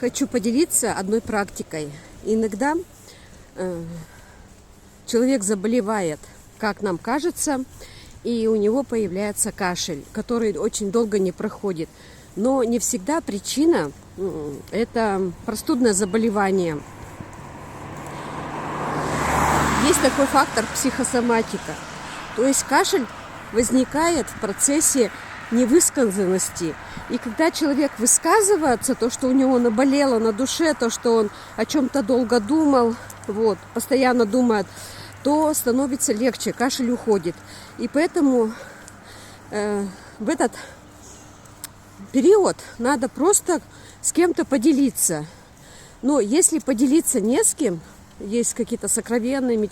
Хочу поделиться одной практикой. Иногда человек заболевает, как нам кажется, и у него появляется кашель, который очень долго не проходит. Но не всегда причина – это простудное заболевание. Есть такой фактор психосоматика. То есть кашель возникает в процессе невысказанности. И когда человек высказывается, то, что у него наболело на душе, то, что он о чем-то долго думал, постоянно думает, то становится легче, кашель уходит. И поэтому в этот период надо просто с кем-то поделиться. Но если поделиться не с кем, есть какие-то сокровенные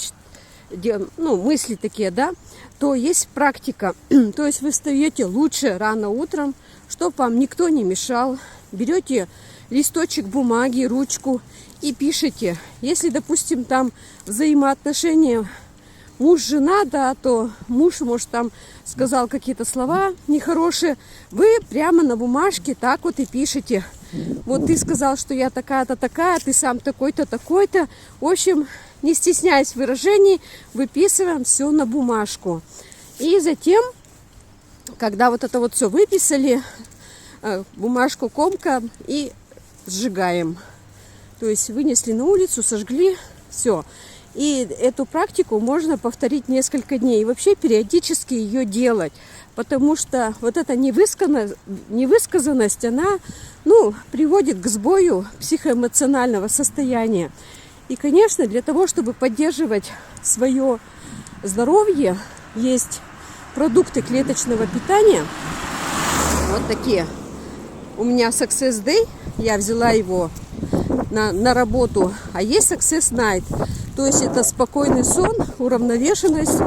мысли такие, да, то есть практика. То есть вы встаете лучше рано утром, чтобы вам никто не мешал. Берете листочек бумаги, ручку и пишете. Если, допустим, там взаимоотношения муж-жена, да, то муж, может, там сказал какие-то слова нехорошие, вы прямо на бумажке так вот и пишете. Вот ты сказал, что я такая-то такая, ты сам такой-то, такой-то. В общем, не стесняясь выражений, выписываем все на бумажку. И затем, когда вот это вот все выписали, бумажку комкаем и сжигаем. То есть вынесли на улицу, сожгли, все. И эту практику можно повторить несколько дней. И вообще периодически ее делать. Потому что вот эта невысказанность, она приводит к сбою психоэмоционального состояния. И, конечно, для того, чтобы поддерживать свое здоровье, есть продукты клеточного питания. Вот такие. У меня Success Day, я взяла его на работу, а есть Success Night. То есть это спокойный сон, уравновешенность,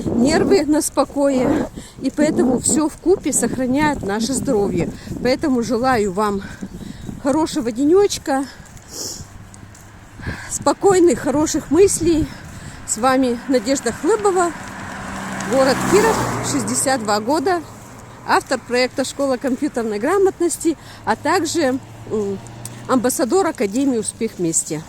нервы на спокое. И поэтому все вкупе сохраняет наше здоровье. Поэтому желаю вам хорошего денечка, спокойных, хороших мыслей. С вами Надежда Хлыбова, город Киров, 62 года, автор проекта «Школа компьютерной грамотности», а также амбассадор Академии «Успех вместе».